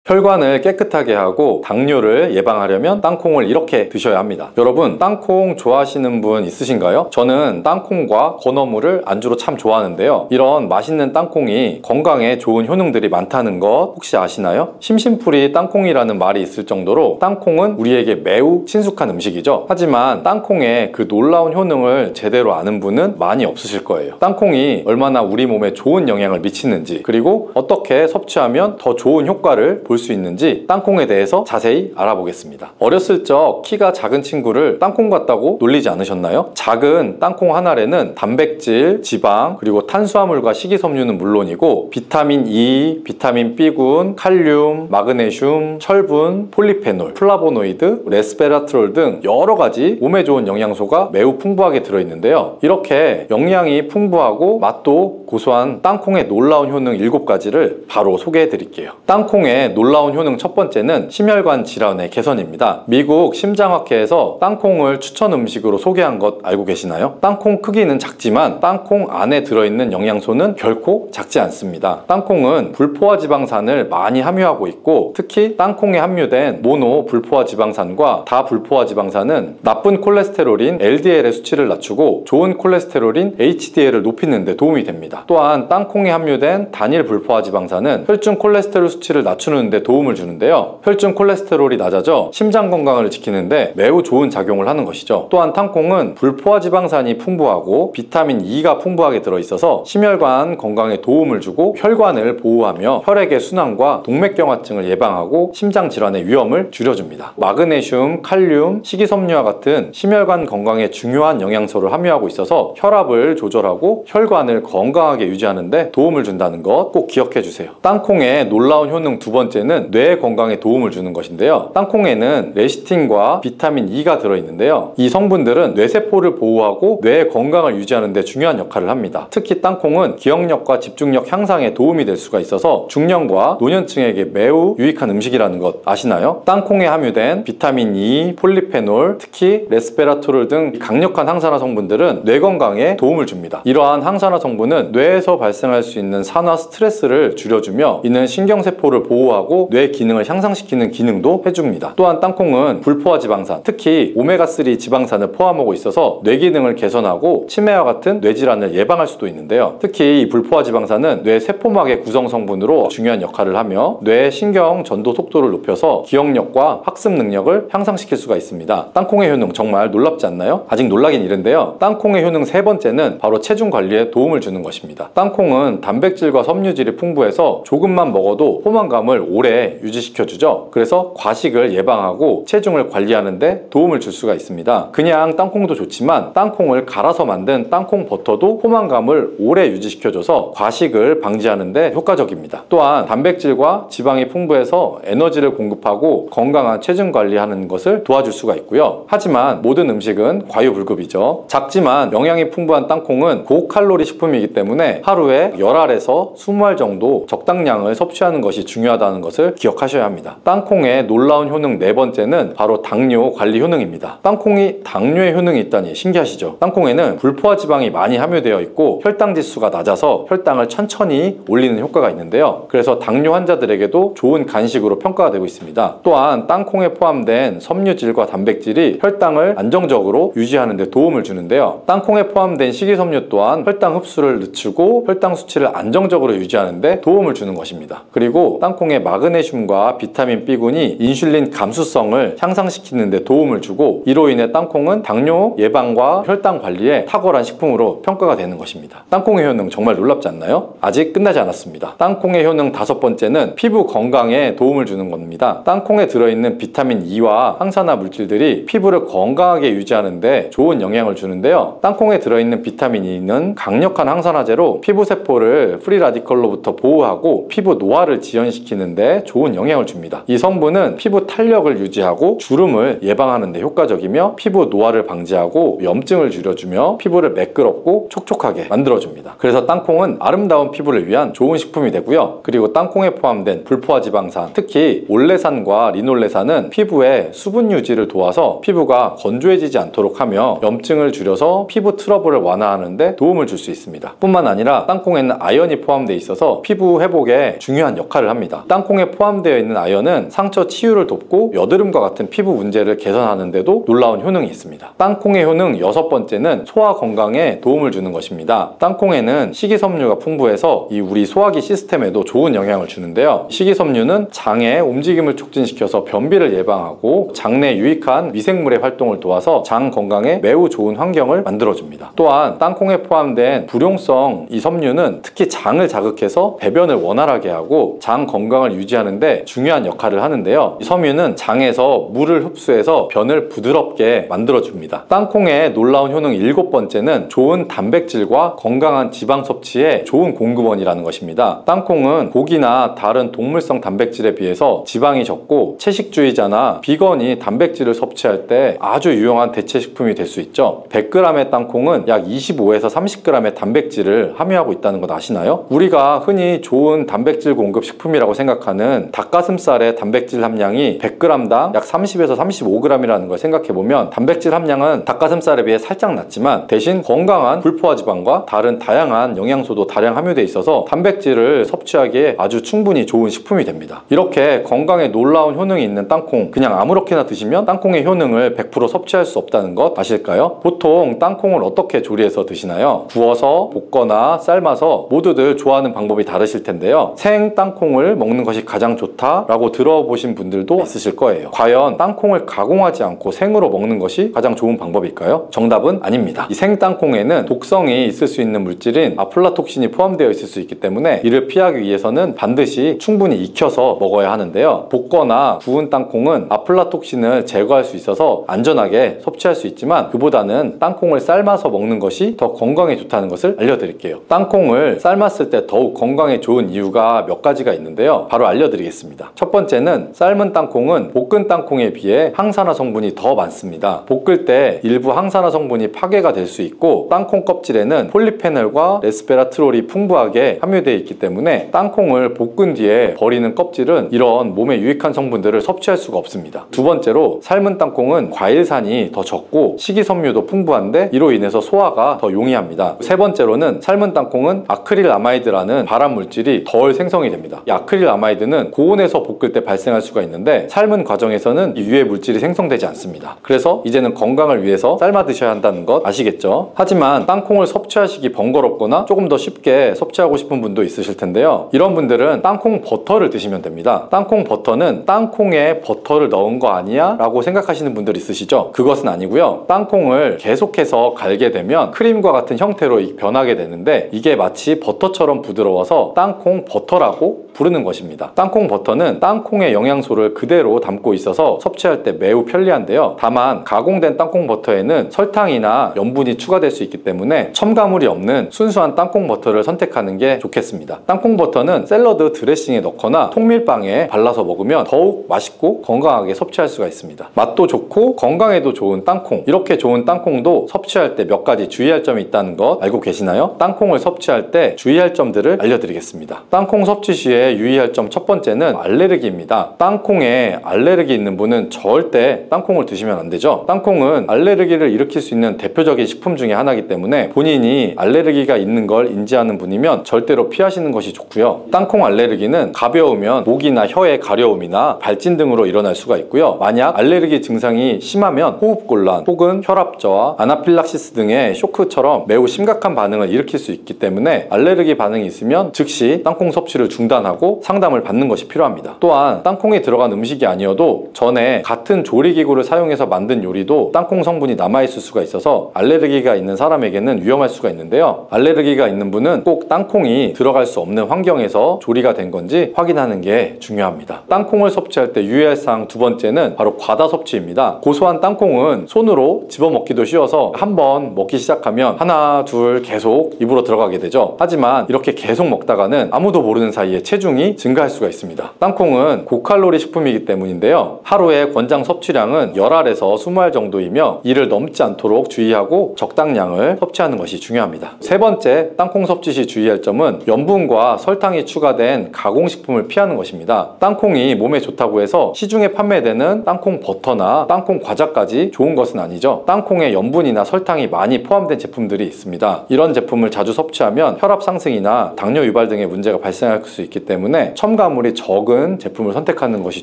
혈관을 깨끗하게 하고 당뇨를 예방하려면 땅콩을 이렇게 드셔야 합니다. 여러분, 땅콩 좋아하시는 분 있으신가요? 저는 땅콩과 건어물을 안주로 참 좋아하는데요. 이런 맛있는 땅콩이 건강에 좋은 효능들이 많다는 것 혹시 아시나요? 심심풀이 땅콩이라는 말이 있을 정도로 땅콩은 우리에게 매우 친숙한 음식이죠. 하지만 땅콩의 그 놀라운 효능을 제대로 아는 분은 많이 없으실 거예요. 땅콩이 얼마나 우리 몸에 좋은 영향을 미치는지, 그리고 어떻게 섭취하면 더 좋은 효과를 볼 수 있는지 땅콩에 대해서 자세히 알아보겠습니다. 어렸을 적 키가 작은 친구를 땅콩 같다고 놀리지 않으셨나요? 작은 땅콩 한 알에는 단백질, 지방, 그리고 탄수화물과 식이섬유는 물론이고 비타민 E, 비타민 B군, 칼륨, 마그네슘, 철분, 폴리페놀, 플라보노이드, 레스베라트롤 등 여러 가지 몸에 좋은 영양소가 매우 풍부하게 들어있는데요. 이렇게 영양이 풍부하고 맛도 고소한 땅콩의 놀라운 효능 7가지를 바로 소개해 드릴게요. 땅콩의 놀라운 효능 첫 번째는 심혈관 질환의 개선입니다. 미국 심장학회에서 땅콩을 추천 음식으로 소개한 것 알고 계시나요? 땅콩 크기는 작지만 땅콩 안에 들어있는 영양소는 결코 작지 않습니다. 땅콩은 불포화 지방산을 많이 함유하고 있고, 특히 땅콩에 함유된 모노 불포화 지방산과 다불포화 지방산은 나쁜 콜레스테롤인 LDL의 수치를 낮추고 좋은 콜레스테롤인 HDL을 높이는 데 도움이 됩니다. 또한 땅콩에 함유된 단일 불포화 지방산은 혈중 콜레스테롤 수치를 낮추는 데 도움을 주는데요. 혈중 콜레스테롤이 낮아져 심장 건강을 지키는데 매우 좋은 작용을 하는 것이죠. 또한 땅콩은 불포화 지방산이 풍부하고 비타민 E가 풍부하게 들어있어서 심혈관 건강에 도움을 주고 혈관을 보호하며 혈액의 순환과 동맥경화증을 예방하고 심장 질환의 위험을 줄여줍니다. 마그네슘, 칼륨, 식이섬유와 같은 심혈관 건강에 중요한 영양소를 함유하고 있어서 혈압을 조절하고 혈관을 건강하게 유지하는 데 도움을 준다는 것 꼭 기억해 주세요. 땅콩의 놀라운 효능 두 번째는 뇌 건강에 도움을 주는 것인데요. 땅콩에는 레시틴과 비타민 E가 들어있는데요. 이 성분들은 뇌세포를 보호하고 뇌의 건강을 유지하는 데 중요한 역할을 합니다. 특히 땅콩은 기억력과 집중력 향상에 도움이 될 수가 있어서 중년과 노년층에게 매우 유익한 음식이라는 것 아시나요? 땅콩에 함유된 비타민 E, 폴리페놀, 특히 레스베라토롤 등 강력한 항산화 성분들은 뇌 건강에 도움을 줍니다. 이러한 항산화 성분은 뇌에서 발생할 수 있는 산화 스트레스를 줄여주며 이는 신경세포를 보호하고 뇌 기능을 향상시키는 기능도 해줍니다. 또한 땅콩은 불포화 지방산, 특히 오메가3 지방산을 포함하고 있어서 뇌 기능을 개선하고 치매와 같은 뇌질환을 예방할 수도 있는데요. 특히 이 불포화 지방산은 뇌 세포막의 구성 성분으로 중요한 역할을 하며 뇌 신경 전도 속도를 높여서 기억력과 학습 능력을 향상시킬 수가 있습니다. 땅콩의 효능 정말 놀랍지 않나요? 아직 놀라긴 이른데요. 땅콩의 효능 세 번째는 바로 체중 관리에 도움을 주는 것입니다. 땅콩은 단백질과 섬유질이 풍부해서 조금만 먹어도 포만감을 오래 유지시켜주죠. 그래서 과식을 예방하고 체중을 관리하는 데 도움을 줄 수가 있습니다. 그냥 땅콩도 좋지만 땅콩을 갈아서 만든 땅콩 버터도 포만감을 오래 유지시켜줘서 과식을 방지하는 데 효과적입니다. 또한 단백질과 지방이 풍부해서 에너지를 공급하고 건강한 체중 관리하는 것을 도와줄 수가 있고요. 하지만 모든 음식은 과유불급이죠. 작지만 영양이 풍부한 땅콩은 고칼로리 식품이기 때문에 하루에 10알에서 20알 정도 적당량을 섭취하는 것이 중요하다는 것을 기억하셔야 합니다. 땅콩의 놀라운 효능 네 번째는 바로 당뇨 관리 효능입니다. 땅콩이 당뇨의 효능이 있다니 신기하시죠? 땅콩에는 불포화 지방이 많이 함유되어 있고 혈당 지수가 낮아서 혈당을 천천히 올리는 효과가 있는데요. 그래서 당뇨 환자들에게도 좋은 간식으로 평가가 되고 있습니다. 또한 땅콩에 포함된 섬유질과 단백질이 혈당을 안정적으로 유지하는 데 도움을 주는데요. 땅콩에 포함된 식이섬유 또한 혈당 흡수를 늦추고 혈당 수치를 안정적으로 유지하는 데 도움을 주는 것입니다. 그리고 땅콩의 마그네슘과 비타민 B군이 인슐린 감수성을 향상시키는 데 도움을 주고 이로 인해 땅콩은 당뇨 예방과 혈당 관리에 탁월한 식품으로 평가가 되는 것입니다. 땅콩의 효능 정말 놀랍지 않나요? 아직 끝나지 않았습니다. 땅콩의 효능 다섯 번째는 피부 건강에 도움을 주는 겁니다. 땅콩에 들어있는 비타민 E와 항산화 물질들이 피부를 건강하게 유지하는 데 좋은 영향을 주는데요. 땅콩에 들어있는 비타민 E는 강력한 항산화제로 피부 세포를 프리 라디컬로부터 보호하고 피부 노화를 지연시키는 데 좋은 영향을 줍니다. 이 성분은 피부 탄력을 유지하고 주름을 예방하는 데 효과적이며 피부 노화를 방지하고 염증을 줄여주며 피부를 매끄럽고 촉촉하게 만들어줍니다. 그래서 땅콩은 아름다운 피부를 위한 좋은 식품이 되고요. 그리고 땅콩에 포함된 불포화 지방산, 특히 올레산과 리놀레산은 피부의 수분 유지를 도와서 피부가 건조해지지 않도록 하며 염증을 줄여서 피부 트러블을 완화하는 데 도움을 줄 수 있습니다. 뿐만 아니라 땅콩에는 아연이 포함되어 있어서 피부 회복에 중요한 역할을 합니다. 땅콩에 땅콩에 포함되어 있는 아연은 상처 치유를 돕고 여드름과 같은 피부 문제를 개선하는 데도 놀라운 효능이 있습니다. 땅콩의 효능 6번째는 소화 건강에 도움을 주는 것입니다. 땅콩에는 식이섬유가 풍부해서 우리 소화기 시스템에도 좋은 영향을 주는데요. 식이섬유는 장의 움직임을 촉진시켜서 변비를 예방하고 장내 유익한 미생물의 활동을 도와서 장 건강에 매우 좋은 환경을 만들어줍니다. 또한 땅콩에 포함된 불용성 이 섬유는 특히 장을 자극해서 배변을 원활하게 하고 장 건강을 유지하는 데 중요한 역할을 하는데요. 이 섬유는 장에서 물을 흡수해서 변을 부드럽게 만들어줍니다. 땅콩의 놀라운 효능 7번째는 좋은 단백질과 건강한 지방 섭취에 좋은 공급원이라는 것입니다. 땅콩은 고기나 다른 동물성 단백질에 비해서 지방이 적고 채식주의자나 비건이 단백질을 섭취할 때 아주 유용한 대체 식품이 될 수 있죠. 100g의 땅콩은 약 25에서 30g의 단백질을 함유하고 있다는 것 아시나요? 우리가 흔히 좋은 단백질 공급 식품이라고 생각하는 닭가슴살의 단백질 함량이 100g당 약 30에서 35g이라는 걸 생각해보면 단백질 함량은 닭가슴살에 비해 살짝 낮지만 대신 건강한 불포화 지방과 다른 다양한 영양소도 다량 함유되어 있어서 단백질을 섭취하기에 아주 충분히 좋은 식품이 됩니다. 이렇게 건강에 놀라운 효능이 있는 땅콩, 그냥 아무렇게나 드시면 땅콩의 효능을 100% 섭취할 수 없다는 것 아실까요? 보통 땅콩을 어떻게 조리해서 드시나요? 구워서, 볶거나 삶아서 모두들 좋아하는 방법이 다르실 텐데요. 생 땅콩을 먹는 것이 가장 좋다라고 들어보신 분들도 있으실 거예요. 과연 땅콩을 가공하지 않고 생으로 먹는 것이 가장 좋은 방법일까요? 정답은 아닙니다. 이 생 땅콩에는 독성이 있을 수 있는 물질인 아플라톡신이 포함되어 있을 수 있기 때문에 이를 피하기 위해서는 반드시 충분히 익혀서 먹어야 하는데요. 볶거나 구운 땅콩은 아플라톡신을 제거할 수 있어서 안전하게 섭취할 수 있지만 그보다는 땅콩을 삶아서 먹는 것이 더 건강에 좋다는 것을 알려드릴게요. 땅콩을 삶았을 때 더욱 건강에 좋은 이유가 몇 가지가 있는데요. 바로 알려드리겠습니다. 첫 번째는 삶은 땅콩은 볶은 땅콩에 비해 항산화 성분이 더 많습니다. 볶을 때 일부 항산화 성분이 파괴가 될 수 있고 땅콩 껍질에는 폴리페놀과 레스베라트롤이 풍부하게 함유되어 있기 때문에 땅콩을 볶은 뒤에 버리는 껍질은 이런 몸에 유익한 성분들을 섭취할 수가 없습니다. 두 번째로 삶은 땅콩은 과일산이 더 적고 식이섬유도 풍부한데 이로 인해서 소화가 더 용이합니다. 세 번째로는 삶은 땅콩은 아크릴아마이드라는 발암 물질이 덜 생성이 됩니다. 이 아크릴아마이드는 고온에서 볶을 때 발생할 수가 있는데 삶은 과정에서는 이 유해 물질이 생성되지 않습니다. 그래서 이제는 건강을 위해서 삶아 드셔야 한다는 것 아시겠죠? 하지만 땅콩을 섭취하시기 번거롭거나 조금 더 쉽게 섭취하고 싶은 분도 있으실 텐데요. 이런 분들은 땅콩 버터를 드시면 됩니다. 땅콩 버터는 땅콩에 버터를 넣은 거 아니야? 라고 생각하시는 분들 있으시죠? 그것은 아니고요. 땅콩을 계속해서 갈게 되면 크림과 같은 형태로 변하게 되는데 이게 마치 버터처럼 부드러워서 땅콩 버터라고 부르는 것입니다. 땅콩 버터는 땅콩의 영양소를 그대로 담고 있어서 섭취할 때 매우 편리한데요. 다만 가공된 땅콩 버터에는 설탕이나 염분이 추가될 수 있기 때문에 첨가물이 없는 순수한 땅콩 버터를 선택하는 게 좋겠습니다. 땅콩 버터는 샐러드 드레싱에 넣거나 통밀빵에 발라서 먹으면 더욱 맛있고 건강하게 섭취할 수가 있습니다. 맛도 좋고 건강에도 좋은 땅콩, 이렇게 좋은 땅콩도 섭취할 때 몇 가지 주의할 점이 있다는 것 알고 계시나요? 땅콩을 섭취할 때 주의할 점들을 알려드리겠습니다. 땅콩 섭취 시에 유의할 점 첫 번째는 알레르기입니다. 땅콩에 알레르기 있는 분은 절대 땅콩을 드시면 안 되죠. 땅콩은 알레르기를 일으킬 수 있는 대표적인 식품 중에 하나이기 때문에 본인이 알레르기가 있는 걸 인지하는 분이면 절대로 피하시는 것이 좋고요. 땅콩 알레르기는 가벼우면 목이나 혀의 가려움이나 발진 등으로 일어날 수가 있고요. 만약 알레르기 증상이 심하면 호흡곤란 혹은 혈압저하, 아나필락시스 등의 쇼크처럼 매우 심각한 반응을 일으킬 수 있기 때문에 알레르기 반응이 있으면 즉시 땅콩 섭취를 중단하고 상담을 받는 것이 필요합니다. 또한 땅콩이 들어간 음식이 아니어도 전에 같은 조리기구를 사용해서 만든 요리도 땅콩 성분이 남아있을 수가 있어서 알레르기가 있는 사람에게는 위험할 수가 있는데요. 알레르기가 있는 분은 꼭 땅콩이 들어갈 수 없는 환경에서 조리가 된 건지 확인하는 게 중요합니다. 땅콩을 섭취할 때 유의할 사항 두 번째는 바로 과다 섭취입니다. 고소한 땅콩은 손으로 집어먹기도 쉬워서 한번 먹기 시작하면 하나, 둘 계속 입으로 들어가게 되죠. 하지만 이렇게 계속 먹다가는 아무도 모르는 사이에 체중이 증가할 수가 있습니다. 땅콩은 고칼로리 식품이기 때문인데요. 하루에 권장 섭취량은 10알에서 20알 정도이며 이를 넘지 않도록 주의하고 적당량을 섭취하는 것이 중요합니다. 세 번째, 땅콩 섭취 시 주의할 점은 염분과 설탕이 추가된 가공식품을 피하는 것입니다. 땅콩이 몸에 좋다고 해서 시중에 판매되는 땅콩 버터나 땅콩 과자까지 좋은 것은 아니죠. 땅콩에 염분이나 설탕이 많이 포함된 제품들이 있습니다. 이런 제품을 자주 섭취하면 혈압 상승이나 당뇨 유발 등의 문제가 발생할 수 있기 때문에 첨가물 첨가물이 적은 제품을 선택하는 것이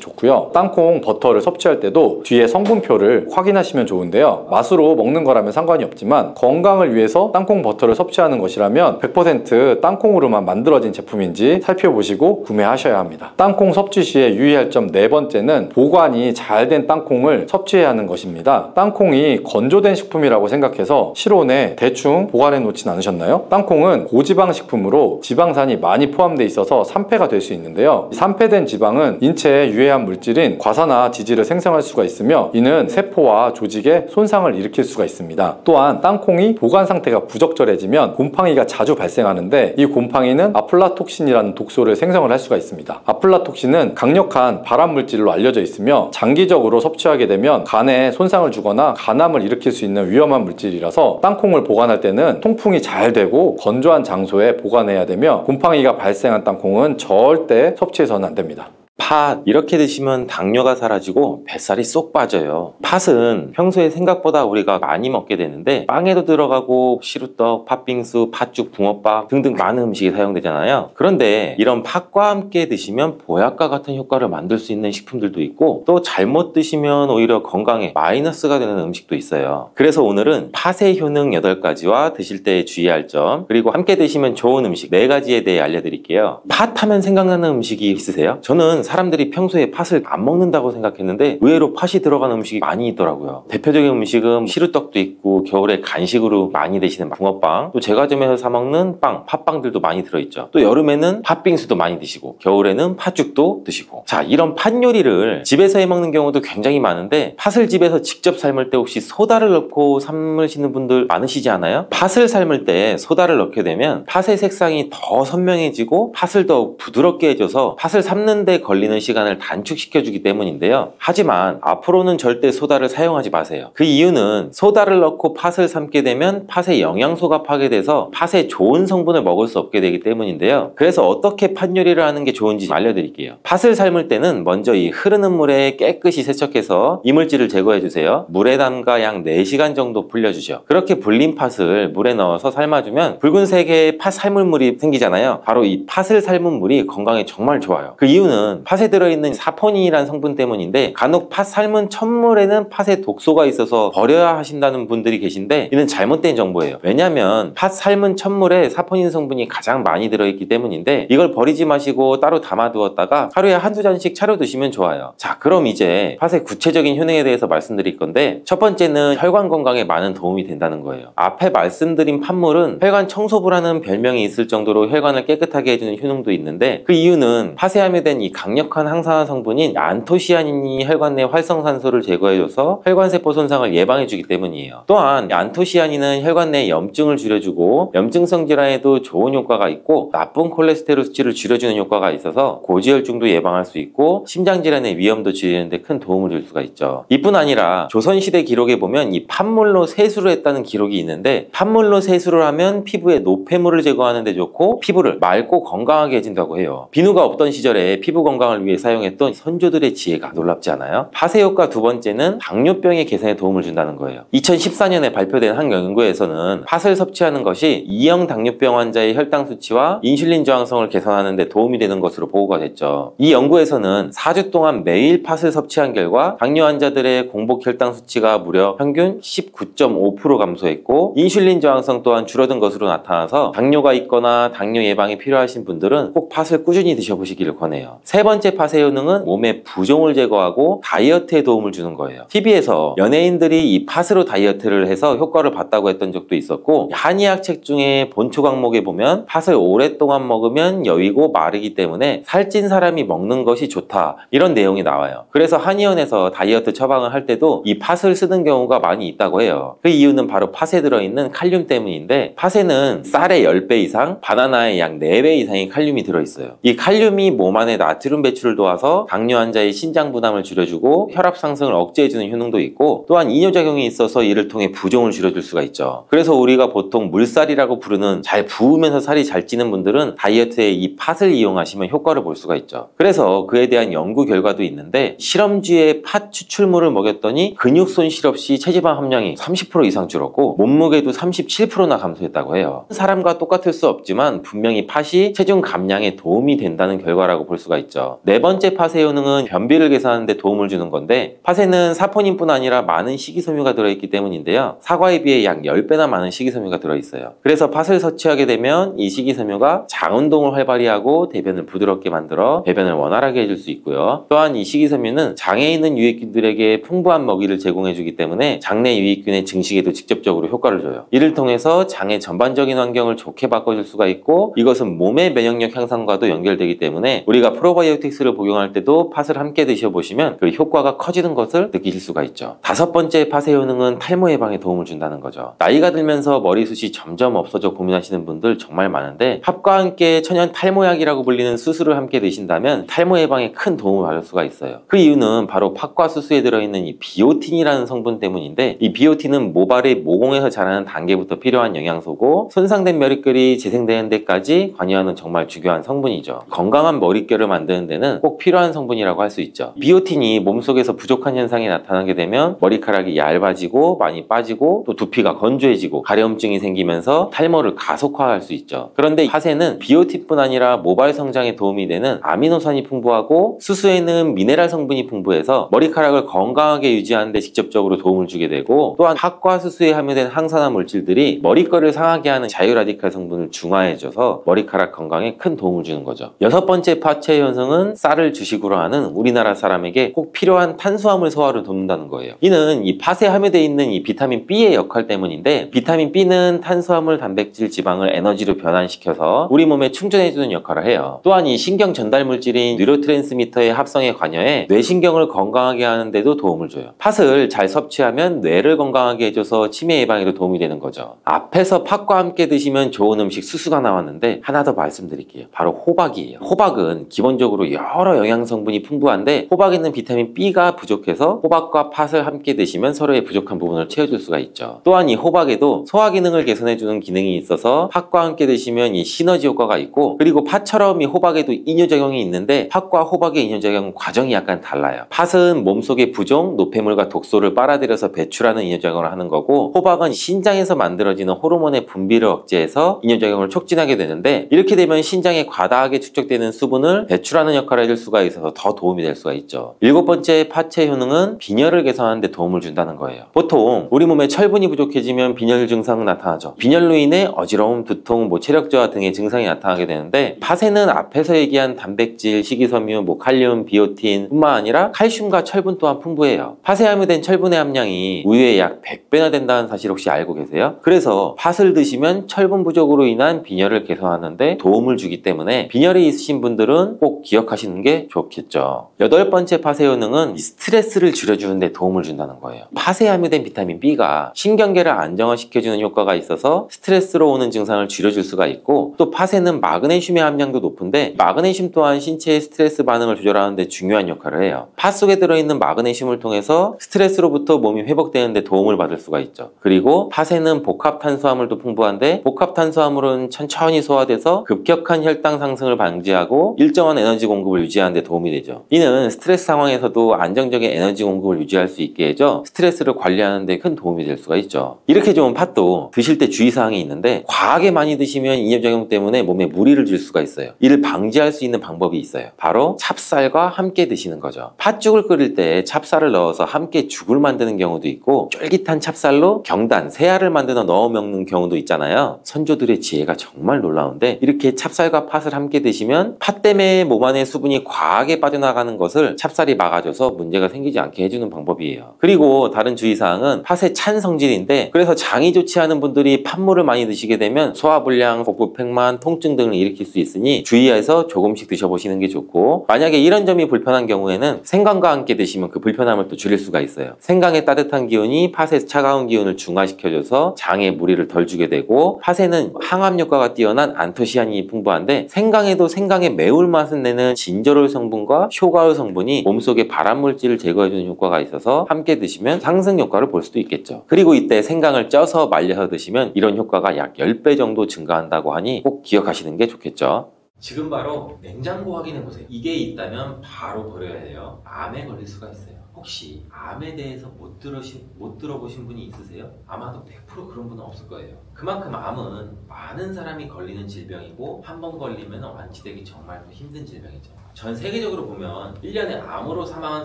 좋고요. 땅콩 버터를 섭취할 때도 뒤에 성분표를 확인하시면 좋은데요. 맛으로 먹는 거라면 상관이 없지만 건강을 위해서 땅콩 버터를 섭취하는 것이라면 100% 땅콩으로만 만들어진 제품인지 살펴보시고 구매하셔야 합니다. 땅콩 섭취 시에 유의할 점 네 번째는 보관이 잘 된 땅콩을 섭취해야 하는 것입니다. 땅콩이 건조된 식품이라고 생각해서 실온에 대충 보관해 놓진 않으셨나요? 땅콩은 고지방 식품으로 지방산이 많이 포함되어 있어서 산패가 될 수 있는데요. 산패된 지방은 인체에 유해한 물질인 과사나 지질을 생성할 수가 있으며 이는 세포와 조직에 손상을 일으킬 수가 있습니다. 또한 땅콩이 보관 상태가 부적절해지면 곰팡이가 자주 발생하는데 이 곰팡이는 아플라톡신이라는 독소를 생성을 할 수가 있습니다. 아플라톡신은 강력한 발암 물질로 알려져 있으며 장기적으로 섭취하게 되면 간에 손상을 주거나 간암을 일으킬 수 있는 위험한 물질이라서 땅콩을 보관할 때는 통풍이 잘 되고 건조한 장소에 보관해야 되며 곰팡이가 발생한 땅콩은 절대 섭취해서는 안 됩니다. 팥 이렇게 드시면 당뇨가 사라지고 뱃살이 쏙 빠져요. 팥은 평소에 생각보다 우리가 많이 먹게 되는데 빵에도 들어가고 시루떡, 팥빙수, 팥죽, 붕어빵 등등 많은 음식이 사용되잖아요. 그런데 이런 팥과 함께 드시면 보약과 같은 효과를 만들 수 있는 식품들도 있고 또 잘못 드시면 오히려 건강에 마이너스가 되는 음식도 있어요. 그래서 오늘은 팥의 효능 8가지와 드실 때 주의할 점 그리고 함께 드시면 좋은 음식 4가지에 대해 알려드릴게요. 팥 하면 생각나는 음식이 있으세요? 저는 사람들이 평소에 팥을 안 먹는다고 생각했는데 의외로 팥이 들어가는 음식이 많이 있더라고요. 대표적인 음식은 시루떡도 있고 겨울에 간식으로 많이 드시는 붕어빵, 또 제과점에서 사 먹는 빵, 팥빵들도 많이 들어있죠. 또 여름에는 팥빙수도 많이 드시고 겨울에는 팥죽도 드시고. 자, 이런 팥 요리를 집에서 해 먹는 경우도 굉장히 많은데 팥을 집에서 직접 삶을 때 혹시 소다를 넣고 삶으시는 분들 많으시지 않아요? 팥을 삶을 때 소다를 넣게 되면 팥의 색상이 더 선명해지고 팥을 더 부드럽게 해줘서 팥을 삶는 데 걸리는 시간을 단축시켜주기 때문인데요. 하지만 앞으로는 절대 소다를 사용하지 마세요. 그 이유는 소다를 넣고 팥을 삶게 되면 팥의 영양소가 파괴돼서 팥의 좋은 성분을 먹을 수 없게 되기 때문인데요. 그래서 어떻게 팥 요리를 하는 게 좋은지 알려드릴게요. 팥을 삶을 때는 먼저 이 흐르는 물에 깨끗이 세척해서 이물질을 제거해주세요. 물에 담가 약 4시간 정도 불려주죠. 그렇게 불린 팥을 물에 넣어서 삶아주면 붉은색의 팥 삶은물이 생기잖아요. 바로 이 팥을 삶은 물이 건강에 정말 좋아요. 그 이유는 팥에 들어있는 사포닌이라는 성분 때문인데 간혹 팥 삶은 첨물에는 팥에 독소가 있어서 버려야 하신다는 분들이 계신데 이는 잘못된 정보예요. 왜냐하면 팥 삶은 첨물에 사포닌 성분이 가장 많이 들어있기 때문인데 이걸 버리지 마시고 따로 담아두었다가 하루에 한두 잔씩 차려 드시면 좋아요. 자, 그럼 이제 팥의 구체적인 효능에 대해서 말씀드릴 건데 첫 번째는 혈관 건강에 많은 도움이 된다는 거예요. 앞에 말씀드린 팥물은 혈관 청소부라는 별명이 있을 정도로 혈관을 깨끗하게 해주는 효능도 있는데 그 이유는 팥에 함유된 이 강력한 항산화 성분인 안토시아닌이 혈관 내 활성산소를 제거해줘서 혈관세포 손상을 예방해주기 때문이에요. 또한 안토시아닌은 혈관 내 염증을 줄여주고 염증성 질환에도 좋은 효과가 있고 나쁜 콜레스테롤 수치를 줄여주는 효과가 있어서 고지혈증도 예방할 수 있고 심장질환의 위험도 줄이는 데 큰 도움을 줄 수가 있죠. 이뿐 아니라 조선시대 기록에 보면 이 팥물로 세수를 했다는 기록이 있는데 팥물로 세수를 하면 피부에 노폐물을 제거하는 데 좋고 피부를 맑고 건강하게 해준다고 해요. 비누가 없던 시절에 피부 건강을 위해 사용했던 선조들의 지혜가 놀랍지 않아요? 팥의 효과 두 번째는 당뇨병의 개선에 도움을 준다는 거예요. 2014년에 발표된 한 연구에서는 팥을 섭취하는 것이 2형 당뇨병 환자의 혈당 수치와 인슐린 저항성을 개선하는 데 도움이 되는 것으로 보고가 됐죠. 이 연구에서는 4주 동안 매일 팥을 섭취한 결과 당뇨 환자들의 공복 혈당 수치가 무려 평균 19.5% 감소했고 인슐린 저항성 또한 줄어든 것으로 나타나서 당뇨가 있거나 당뇨 예방이 필요하신 분들은 꼭 팥을 꾸준히 드셔보시기를 권해요. 세 번째 팥의 효능은 몸의 부종을 제거하고 다이어트에 도움을 주는 거예요. TV에서 연예인들이 이 팥으로 다이어트를 해서 효과를 봤다고 했던 적도 있었고 한의학 책 중에 본초 강목에 보면 팥을 오랫동안 먹으면 여위고 마르기 때문에 살찐 사람이 먹는 것이 좋다 이런 내용이 나와요. 그래서 한의원에서 다이어트 처방을 할 때도 이 팥을 쓰는 경우가 많이 있다고 해요. 그 이유는 바로 팥에 들어있는 칼륨 때문인데 팥에는 쌀의 10배 이상, 바나나의 약 4배 이상의 칼륨이 들어있어요. 이 칼륨이 몸 안에 나트륨 나트륨 배출을 도와서 당뇨 환자의 신장 부담을 줄여주고 혈압 상승을 억제해주는 효능도 있고, 또한 이뇨작용이 있어서 이를 통해 부종을 줄여줄 수가 있죠. 그래서 우리가 보통 물살이라고 부르는 잘 부으면서 살이 잘 찌는 분들은 다이어트에 이 팥을 이용하시면 효과를 볼 수가 있죠. 그래서 그에 대한 연구 결과도 있는데, 실험쥐에 팥 추출물을 먹였더니 근육 손실 없이 체지방 함량이 30% 이상 줄었고 몸무게도 37%나 감소했다고 해요. 사람과 똑같을 수 없지만 분명히 팥이 체중 감량에 도움이 된다는 결과라고 볼 수가 있죠. 네 번째 팥의 효능은 변비를 개선하는 데 도움을 주는 건데, 팥에는 사포닌뿐 아니라 많은 식이섬유가 들어있기 때문인데요. 사과에 비해 약 10배나 많은 식이섬유가 들어있어요. 그래서 팥을 섭취하게 되면 이 식이섬유가 장 운동을 활발히 하고 대변을 부드럽게 만들어 배변을 원활하게 해줄 수 있고요. 또한 이 식이섬유는 장에 있는 유익균들에게 풍부한 먹이를 제공해주기 때문에 장내 유익균의 증식에도 직접적으로 효과를 줘요. 이를 통해서 장의 전반적인 환경을 좋게 바꿔줄 수가 있고, 이것은 몸의 면역력 향상과도 연결되기 때문에 우리가 프로바이오틱스를 복용할 때도 팥을 함께 드셔보시면 그 효과가 커지는 것을 느끼실 수가 있죠. 다섯 번째 팥의 효능은 탈모 예방에 도움을 준다는 거죠. 나이가 들면서 머리숱이 점점 없어져 고민하시는 분들 정말 많은데, 팥과 함께 천연 탈모약이라고 불리는 수수를 함께 드신다면 탈모 예방에 큰 도움을 받을 수가 있어요. 그 이유는 바로 팥과 수수에 들어있는 이 비오틴이라는 성분 때문인데, 이 비오틴은 모발의 모공에서 자라는 단계부터 필요한 영양소고 손상된 머릿결이 재생되는 데까지 관여하는 정말 중요한 성분이죠. 건강한 머릿결을 만드는 데는 꼭 필요한 성분이라고 할 수 있죠. 비오틴이 몸속에서 부족한 현상이 나타나게 되면 머리카락이 얇아지고 많이 빠지고 또 두피가 건조해지고 가려움증이 생기면서 탈모를 가속화할 수 있죠. 그런데 팥에는 비오틴뿐 아니라 모발 성장에 도움이 되는 아미노산이 풍부하고 수수에는 미네랄 성분이 풍부해서 머리카락을 건강하게 유지하는 데 직접적으로 도움을 주게 되고, 또한 팥과 수수에 함유된 항산화 물질들이 머리결을 상하게 하는 자유라디칼 성분을 중화해줘서 머리카락 건강에 큰 도움을 주는 거죠. 여섯 번째 팥의 효능은 쌀을 주식으로 하는 우리나라 사람에게 꼭 필요한 탄수화물 소화를 돕는다는 거예요. 이는 이 팥에 함유되어 있는 이 비타민 B의 역할 때문인데, 비타민 B는 탄수화물, 단백질, 지방을 에너지로 변환시켜서 우리 몸에 충전해주는 역할을 해요. 또한 이 신경 전달 물질인 뉴로트랜스미터의 합성에 관여해 뇌신경을 건강하게 하는 데도 도움을 줘요. 팥을 잘 섭취하면 뇌를 건강하게 해줘서 치매 예방에도 도움이 되는 거죠. 앞에서 팥과 함께 드시면 좋은 음식 수수가 나왔는데 하나 더 말씀드릴게요. 바로 호박이에요. 호박은 기본적으로 여러 영양 성분이 풍부한데, 호박에는 비타민 B가 부족해서 호박과 팥을 함께 드시면 서로의 부족한 부분을 채워줄 수가 있죠. 또한 이 호박에도 소화 기능을 개선해주는 기능이 있어서 팥과 함께 드시면 이 시너지 효과가 있고, 그리고 팥처럼 이 호박에도 이뇨작용이 있는데 팥과 호박의 이뇨작용 과정이 약간 달라요. 팥은 몸속의 부종, 노폐물과 독소를 빨아들여서 배출하는 이뇨작용을 하는 거고, 호박은 신장에서 만들어지는 호르몬의 분비를 억제해서 이뇨작용을 촉진하게 되는데, 이렇게 되면 신장에 과다하게 축적되는 수분을 배출하는 역할을 해줄 수가 있어서 더 도움이 될 수가 있죠. 일곱 번째 팥의 효능은 빈혈을 개선하는 데 도움을 준다는 거예요. 보통 우리 몸에 철분이 부족해지면 빈혈 증상이 나타나죠. 빈혈로 인해 어지러움, 두통, 체력 저하 등의 증상이 나타나게 되는데, 팥에는 앞에서 얘기한 단백질, 식이섬유, 칼륨, 비오틴 뿐만 아니라 칼슘과 철분 또한 풍부해요. 팥에 함유된 철분의 함량이 우유의 약 100배나 된다는 사실 혹시 알고 계세요? 그래서 팥을 드시면 철분 부족으로 인한 빈혈을 개선하는 데 도움을 주기 때문에 빈혈이 있으신 분들은 꼭 기억하시는 게 좋겠죠. 여덟 번째 팥의 효능은 스트레스를 줄여주는 데 도움을 준다는 거예요. 팥에 함유된 비타민 B가 신경계를 안정화시켜주는 효과가 있어서 스트레스로 오는 증상을 줄여줄 수가 있고, 또 팥에는 마그네슘의 함량도 높은데 마그네슘 또한 신체의 스트레스 반응을 조절하는 데 중요한 역할을 해요. 팥 속에 들어있는 마그네슘을 통해서 스트레스로부터 몸이 회복되는 데 도움을 받을 수가 있죠. 그리고 팥에는 복합 탄수화물도 풍부한데, 복합 탄수화물은 천천히 소화돼서 급격한 혈당 상승을 방지하고 일정한 에너지 공급을 유지하는 데 도움이 되죠. 이는 스트레스 상황에서도 안정적인 에너지 공급을 유지할 수 있게 해줘 스트레스를 관리하는 데 큰 도움이 될 수가 있죠. 이렇게 좋은 팥도 드실 때 주의사항이 있는데, 과하게 많이 드시면 이뇨작용 때문에 몸에 무리를 줄 수가 있어요. 이를 방지할 수 있는 방법이 있어요. 바로 찹쌀과 함께 드시는 거죠. 팥죽을 끓일 때 찹쌀을 넣어서 함께 죽을 만드는 경우도 있고, 쫄깃한 찹쌀로 경단, 새알을 만들어 넣어 먹는 경우도 있잖아요. 선조들의 지혜가 정말 놀라운데, 이렇게 찹쌀과 팥을 함께 드시면 팥 때문에 몸 안에 수분이 과하게 빠져나가는 것을 찹쌀이 막아줘서 문제가 생기지 않게 해주는 방법이에요. 그리고 다른 주의사항은 팥의 찬 성질인데, 그래서 장이 좋지 않은 분들이 팥물을 많이 드시게 되면 소화불량, 복부팽만, 통증 등을 일으킬 수 있으니 주의해서 조금씩 드셔보시는 게 좋고, 만약에 이런 점이 불편한 경우에는 생강과 함께 드시면 그 불편함을 또 줄일 수가 있어요. 생강의 따뜻한 기운이 팥의 차가운 기운을 중화시켜줘서 장에 무리를 덜 주게 되고, 팥에는 항암 효과가 뛰어난 안토시아닌이 풍부한데, 생강에도 생강의 매운맛을 내는 중에는 진저롤 성분과 쇼가울 성분이 몸속에 발암물질을 제거해주는 효과가 있어서 함께 드시면 상승 효과를 볼 수도 있겠죠. 그리고 이때 생강을 쪄서 말려서 드시면 이런 효과가 약 10배 정도 증가한다고 하니 꼭 기억하시는 게 좋겠죠. 지금 바로 냉장고 확인해보세요. 이게 있다면 바로 버려야 해요. 암에 걸릴 수가 있어요. 혹시 암에 대해서 못 들어보신 분이 있으세요? 아마도 100% 그런 분은 없을 거예요. 그만큼 암은 많은 사람이 걸리는 질병이고 한 번 걸리면 완치되기 정말 또 힘든 질병이죠. 전 세계적으로 보면 1년에 암으로 사망한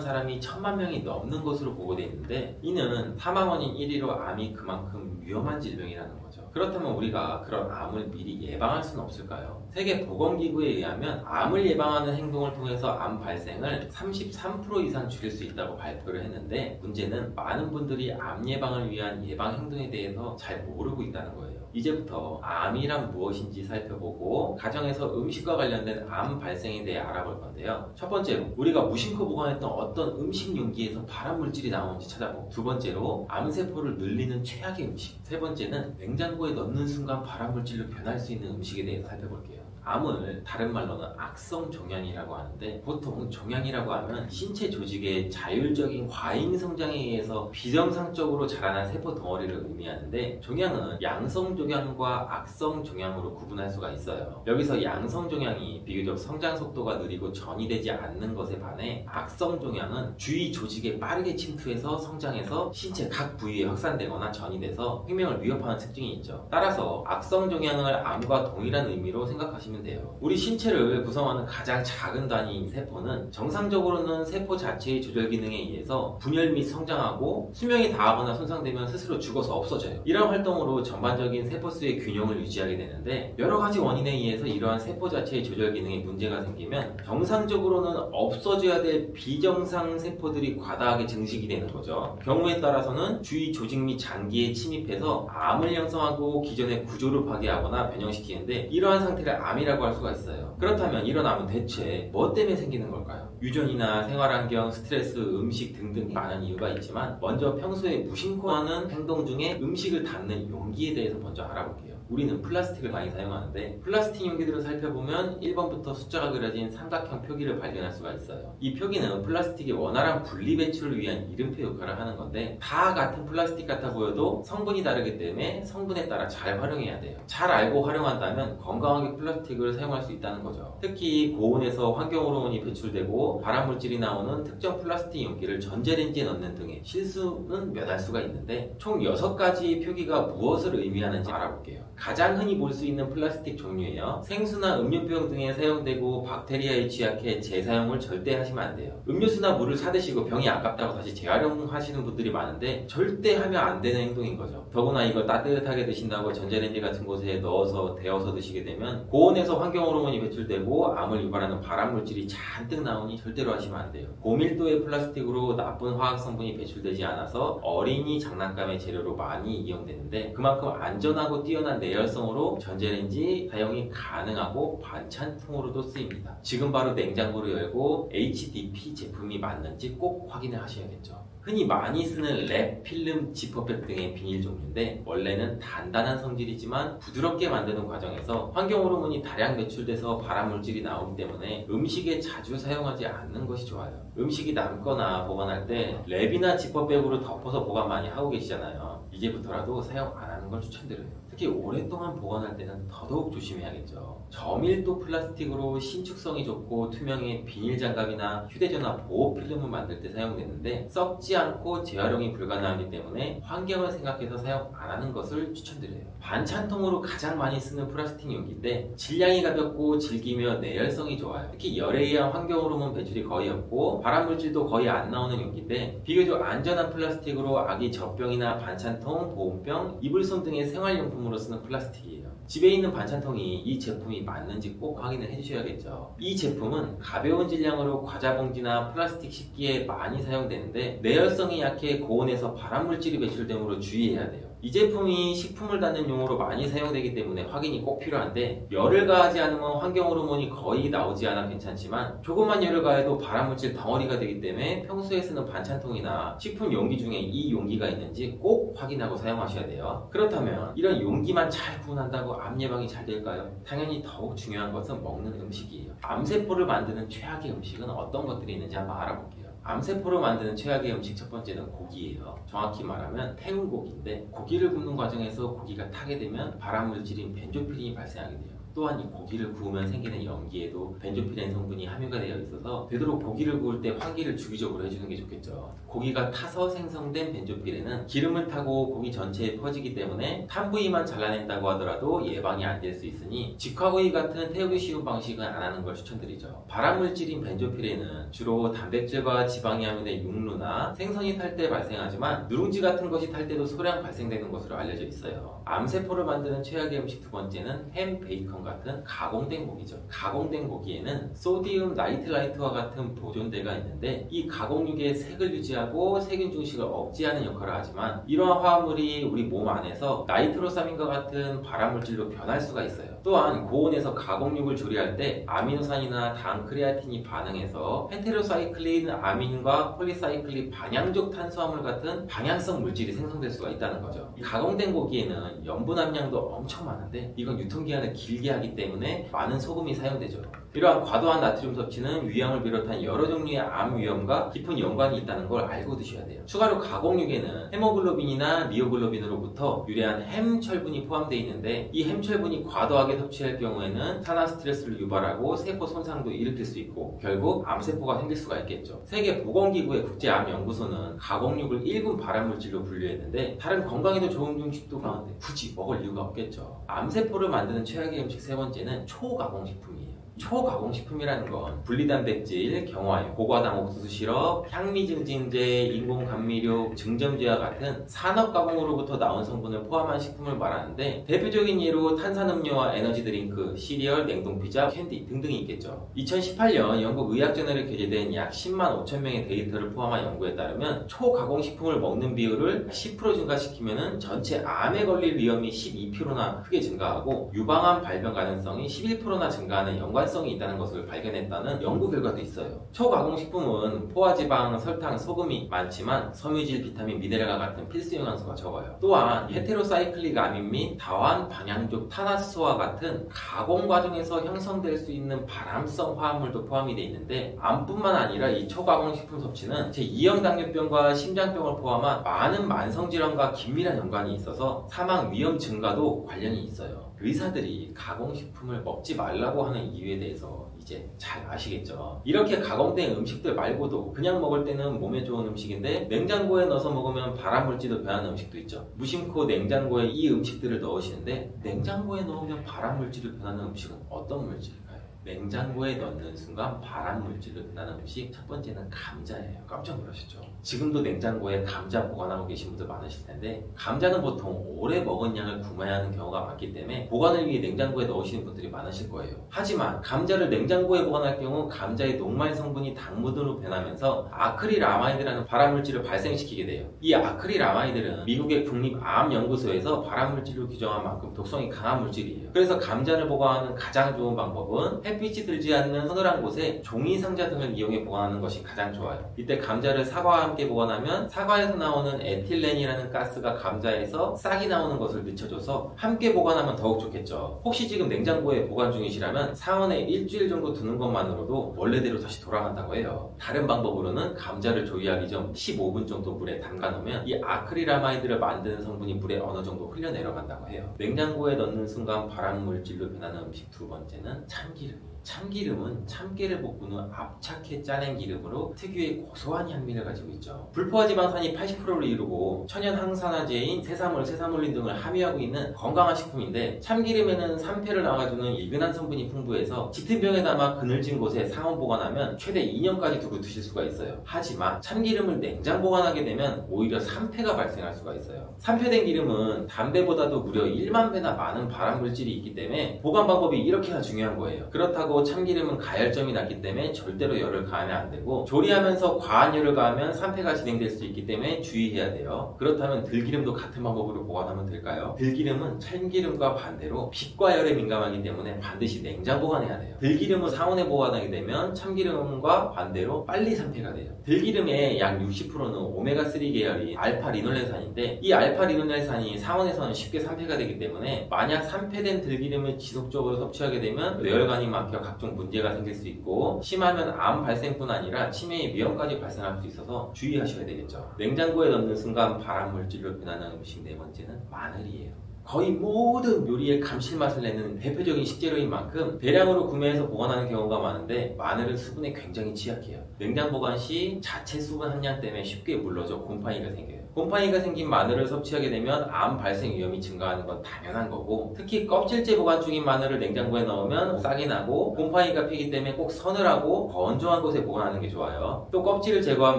사람이 1000만 명이 넘는 것으로 보고되어 있는데 이는 사망 원인 1위로 암이 그만큼 위험한 질병이라는 거죠. 그렇다면 우리가 그런 암을 미리 예방할 수는 없을까요? 세계보건기구에 의하면 암을 예방하는 행동을 통해서 암 발생을 33% 이상 줄일 수 있다고 발표를 했는데 문제는 많은 분들이 암 예방을 위한 예방 행동에 대해서 잘 모르고 있다는 거예요. 이제부터 암이란 무엇인지 살펴보고 가정에서 음식과 관련된 암 발생에 대해 알아볼 건데요. 첫 번째로 우리가 무심코 보관했던 어떤 음식 용기에서 발암물질이 나오는지 찾아보고, 두 번째로 암세포를 늘리는 최악의 음식, 세 번째는 냉장고에 넣는 순간 발암물질로 변할 수 있는 음식에 대해서 살펴볼게요. 암을 다른 말로는 악성 종양이라고 하는데 보통 종양이라고 하면 신체 조직의 자율적인 과잉 성장에 의해서 비정상적으로 자라난 세포 덩어리를 의미하는데 종양은 양성 종양과 악성 종양으로 구분할 수가 있어요. 여기서 양성 종양이 비교적 성장 속도가 느리고 전이되지 않는 것에 반해 악성 종양은 주위 조직에 빠르게 침투해서 성장해서 신체 각 부위에 확산되거나 전이돼서 생명을 위협하는 특징이 있죠. 따라서 악성 종양을 암과 동일한 의미로 생각하시면 돼요. 우리 신체를 구성하는 가장 작은 단위인 세포는 정상적으로는 세포 자체의 조절 기능에 의해서 분열 및 성장하고 수명이 다하거나 손상되면 스스로 죽어서 없어져요. 이런 활동으로 전반적인 세포수의 균형을 유지하게 되는데 여러 가지 원인에 의해서 이러한 세포 자체의 조절 기능에 문제가 생기면 정상적으로는 없어져야 될 비정상 세포들이 과다하게 증식이 되는 거죠. 경우에 따라서는 주위 조직 및 장기에 침입해서 암을 형성하고 기존의 구조를 파괴하거나 변형시키는데 이러한 상태를 암이라고 할 수가 있어요. 그렇다면 이런 암은 대체 뭐 때문에 생기는 걸까요? 유전이나 생활환경, 스트레스, 음식 등등 많은 이유가 있지만 먼저 평소에 무심코 하는 행동 중에 음식을 담는 용기에 대해서 먼저 알아볼게요. 우리는 플라스틱을 많이 사용하는데 플라스틱 용기들을 살펴보면 1번부터 숫자가 그려진 삼각형 표기를 발견할 수가 있어요. 이 표기는 플라스틱의 원활한 분리 배출을 위한 이름표 역할을 하는 건데 다 같은 플라스틱 같아 보여도 성분이 다르기 때문에 성분에 따라 잘 활용해야 돼요. 잘 알고 활용한다면 건강하게 플라스틱을 사용할 수 있다는 거죠. 특히 고온에서 환경 호르몬이 배출되고 발암물질이 나오는 특정 플라스틱 용기를 전자레인지에 넣는 등의 실수는 면할 수가 있는데 총 6가지 표기가 무엇을 의미하는지 알아볼게요. 가장 흔히 볼 수 있는 플라스틱 종류예요. 생수나 음료병 등에 사용되고 박테리아에 취약해 재사용을 절대 하시면 안 돼요. 음료수나 물을 사드시고 병이 아깝다고 다시 재활용하시는 분들이 많은데 절대 하면 안 되는 행동인 거죠. 더구나 이걸 따뜻하게 드신다고 전자레인지 같은 곳에 넣어서 데워서 드시게 되면 고온에서 환경 호르몬이 배출되고 암을 유발하는 발암물질이 잔뜩 나오니 절대로 하시면 안 돼요. 고밀도의 플라스틱으로 나쁜 화학 성분이 배출되지 않아서 어린이 장난감의 재료로 많이 이용되는데 그만큼 안전하고 뛰어난 내열성으로 전자레인지 사용이 가능하고 반찬통으로도 쓰입니다. 지금 바로 냉장고를 열고 HDP 제품이 맞는지 꼭 확인을 하셔야겠죠. 흔히 많이 쓰는 랩, 필름, 지퍼백 등의 비닐 종류인데 원래는 단단한 성질이지만 부드럽게 만드는 과정에서 환경 호르몬이 다량 배출돼서 발암물질이 나오기 때문에 음식에 자주 사용하지 않는 것이 좋아요. 음식이 남거나 보관할 때 랩이나 지퍼백으로 덮어서 보관 많이 하고 계시잖아요. 이제부터라도 사용 안 하는 걸 추천드려요. 특히 오랫동안 보관할 때는 더더욱 조심해야겠죠. 저밀도 플라스틱으로 신축성이 좋고 투명의 비닐 장갑이나 휴대전화 보호 필름을 만들 때 사용되는데 썩지 않고 재활용이 불가능하기 때문에 환경을 생각해서 사용 안 하는 것을 추천드려요. 반찬통으로 가장 많이 쓰는 플라스틱 용기인데 질량이 가볍고 질기며 내열성이 좋아요. 특히 열에 의한 환경 호르몬 배출이 거의 없고 발암물질도 거의 안 나오는 용기인데 비교적 안전한 플라스틱으로 아기 젖병이나 반찬통, 보온병, 이불솜 등의 생활용품으로 쓰는 플라스틱이에요. 집에 있는 반찬통이 이 제품이 맞는지 꼭 확인을 해주셔야겠죠. 이 제품은 가벼운 질량으로 과자 봉지나 플라스틱 식기에 많이 사용되는데 내열성이 약해 고온에서 발암물질이 배출되므로 주의해야 돼요. 이 제품이 식품을 닫는 용어로 많이 사용되기 때문에 확인이 꼭 필요한데, 열을 가하지 않으면 환경 호르몬이 거의 나오지 않아 괜찮지만 조금만 열을 가해도 발암물질 덩어리가 되기 때문에 평소에 쓰는 반찬통이나 식품 용기 중에 이 용기가 있는지 꼭 확인하고 사용하셔야 돼요. 그렇다면 이런 용기만 잘 구분한다고 암 예방이 잘 될까요? 당연히 더욱 중요한 것은 먹는 음식이에요. 암세포를 만드는 최악의 음식은 어떤 것들이 있는지 한번 알아볼게요. 암세포를 만드는 최악의 음식 첫 번째는 고기예요. 정확히 말하면 태운 고기인데, 고기를 굽는 과정에서 고기가 타게 되면 발암물질인 벤조피린이 발생하게 돼요. 또한 이 고기를 구우면 생기는 연기에도 벤조피렌 성분이 함유가 되어 있어서 되도록 고기를 구울 때 환기를 주기적으로 해주는 게 좋겠죠. 고기가 타서 생성된 벤조피렌은 기름을 타고 고기 전체에 퍼지기 때문에 탄 부위만 잘라낸다고 하더라도 예방이 안 될 수 있으니 직화구이 같은 태우기 쉬운 방식은 안 하는 걸 추천드리죠. 발암물질인 벤조피렌은 주로 단백질과 지방이 함유된 육류나 생선이 탈 때 발생하지만 누룽지 같은 것이 탈 때도 소량 발생되는 것으로 알려져 있어요. 암세포를 만드는 최악의 음식 두 번째는 햄, 베이컨 같은 가공된 고기죠. 가공된 고기에는 소디움 나이트라이트와 같은 보존제가 있는데, 이 가공육의 색을 유지하고 세균 증식을 억제하는 역할을 하지만 이러한 화합물이 우리 몸 안에서 나이트로사민과 같은 발암물질로 변할 수가 있어요. 또한 고온에서 가공육을 조리할 때 아미노산이나 당, 크레아틴이 반응해서 펜테로사이클린, 아민과 폴리사이클린 방향족 탄수화물 같은 방향성 물질이 생성될 수가 있다는 거죠. 가공된 고기에는 염분 함량도 엄청 많은데 이건 유통기한을 길게 하기 때문에 많은 소금이 사용되죠. 이러한 과도한 나트륨 섭취는 위암을 비롯한 여러 종류의 암 위험과 깊은 연관이 있다는 걸 알고 드셔야 돼요. 추가로 가공육에는 헤모글로빈이나 미오글로빈으로부터 유래한 햄철분이 포함되어 있는데, 이 햄철분이 과도하게 섭취할 경우에는 산화 스트레스를 유발하고 세포 손상도 일으킬 수 있고 결국 암세포가 생길 수가 있겠죠. 세계보건기구의 국제암연구소는 가공육을 1군 발암물질로 분류했는데, 다른 건강에도 좋은 음식도 많은데 굳이 먹을 이유가 없겠죠. 암세포를 만드는 최악의 음식 세 번째는 초가공식품이에요. 초가공식품이라는 건 분리단백질, 경화유, 고과당 옥수수 시럽, 향미증진제, 인공감미료, 증점제와 같은 산업가공으로부터 나온 성분을 포함한 식품을 말하는데, 대표적인 예로 탄산음료와 에너지 드링크, 시리얼, 냉동피자, 캔디 등등이 있겠죠. 2018년 영국 의학저널에 게재된 약 10만 5천 명의 데이터를 포함한 연구에 따르면 초가공식품을 먹는 비율을 10% 증가시키면 전체 암에 걸릴 위험이 12%나 크게 증가하고 유방암 발병 가능성이 11%나 증가하는 연관성이 있다는 것을 발견했다는 연구 결과도 있어요. 초가공식품은 포화지방, 설탕, 소금이 많지만 섬유질, 비타민, 미네랄과 같은 필수 영양소가 적어요. 또한 헤테로사이클릭 아민 및 다환 방향족 탄화수소와 같은 가공 과정에서 형성될 수 있는 발암성 화합물도 포함이 되어 있는데, 암뿐만 아니라 이 초가공식품 섭취는 제2형 당뇨병과 심장병을 포함한 많은 만성질환과 긴밀한 연관이 있어서 사망 위험 증가도 관련이 있어요. 의사들이 가공식품을 먹지 말라고 하는 이유에 대해서 이제 잘 아시겠죠? 이렇게 가공된 음식들 말고도 그냥 먹을 때는 몸에 좋은 음식인데 냉장고에 넣어서 먹으면 발암물질도 변하는 음식도 있죠. 무심코 냉장고에 이 음식들을 넣으시는데, 냉장고에 넣으면 발암물질을 변하는 음식은 어떤 물질일까요? 냉장고에 넣는 순간 발암물질을 변하는 음식 첫 번째는 감자예요. 깜짝 놀라셨죠? 지금도 냉장고에 감자 보관하고 계신 분들 많으실 텐데, 감자는 보통 오래 먹은 양을 구매해야 하는 경우가 많기 때문에 보관을 위해 냉장고에 넣으시는 분들이 많으실 거예요. 하지만 감자를 냉장고에 보관할 경우 감자의 녹말 성분이 당분으로 변하면서 아크릴아마이드라는 발암물질을 발생시키게 돼요. 이 아크릴아마이드는 미국의 국립암연구소에서 발암물질로 규정한 만큼 독성이 강한 물질이에요. 그래서 감자를 보관하는 가장 좋은 방법은 햇빛이 들지 않는 서늘한 곳에 종이 상자 등을 이용해 보관하는 것이 가장 좋아요. 이때 감자를 사과와 함께 보관하면 사과에서 나오는 에틸렌이라는 가스가 감자에서 싹이 나오는 것을 늦춰줘서 함께 보관하면 더욱 좋겠죠. 혹시 지금 냉장고에 보관 중이시라면 상온에 일주일 정도 두는 것만으로도 원래대로 다시 돌아간다고 해요. 다른 방법으로는 감자를 조리하기 전 15분 정도 물에 담가 놓으면 이 아크릴아마이드를 만드는 성분이 물에 어느 정도 흘러내려간다고 해요. 냉장고에 넣는 순간 발암물질로 변하는 음식 두 번째는 참기름. 참기름은 참깨를 볶은 후 압착해 짜낸 기름으로 특유의 고소한 향미를 가지고 있죠. 불포화 지방산이 80%를 이루고 천연 항산화제인 세사물, 세사물린 등을 함유하고 있는 건강한 식품인데, 참기름에는 산패를 나가주는 이근한 성분이 풍부해서 짙은 병에 담아 그늘진 곳에 상온 보관하면 최대 2년까지 두고 드실 수가 있어요. 하지만 참기름을 냉장 보관하게 되면 오히려 산패가 발생할 수가 있어요. 산패된 기름은 담배보다도 무려 1만 배나 많은 발암물질이 있기 때문에 보관 방법이 이렇게나 중요한 거예요. 그렇다고 두릅하고 참기름은 가열점이 낮기 때문에 절대로 열을 가하면 안 되고, 조리하면서 과한 열을 가하면 산패가 진행될 수 있기 때문에 주의해야 돼요. 그렇다면 들기름도 같은 방법으로 보관하면 될까요? 들기름은 참기름과 반대로 빛과 열에 민감하기 때문에 반드시 냉장 보관해야 돼요. 들기름을 상온에 보관하게 되면 참기름과 반대로 빨리 산패가 돼요. 들기름의 약 60%는 오메가3 계열인 알파리놀렌산인데, 이 알파리놀렌산이 상온에서는 쉽게 산패가 되기 때문에 만약 산패된 들기름을 지속적으로 섭취하게 되면 뇌혈관이 막혀 각종 문제가 생길 수 있고, 심하면 암 발생뿐 아니라 치매의 위험까지 발생할 수 있어서 주의하셔야 되겠죠. 냉장고에 넣는 순간 발암 물질로 변하는 음식 네 번째는 마늘이에요. 거의 모든 요리의 감칠맛을 내는 대표적인 식재료인 만큼 대량으로 구매해서 보관하는 경우가 많은데, 마늘은 수분에 굉장히 취약해요. 냉장 보관 시 자체 수분 함량 때문에 쉽게 물러져 곰팡이가 생겨요. 곰팡이가 생긴 마늘을 섭취하게 되면 암 발생 위험이 증가하는 건 당연한 거고, 특히 껍질째 보관 중인 마늘을 냉장고에 넣으면 싹이 나고 곰팡이가 피기 때문에 꼭 서늘하고 건조한 곳에 보관하는 게 좋아요. 또 껍질을 제거한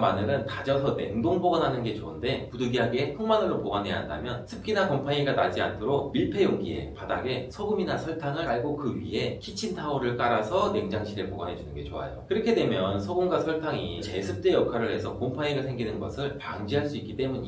마늘은 다져서 냉동 보관하는 게 좋은데, 부득이하게 흑마늘로 보관해야 한다면 습기나 곰팡이가 나지 않도록 밀폐 용기에 바닥에 소금이나 설탕을 깔고 그 위에 키친타올을 깔아서 냉장실에 보관해 주는 게 좋아요. 그렇게 되면 소금과 설탕이 제습제 역할을 해서 곰팡이가 생기는 것을 방지할 수 있기 때문이에요.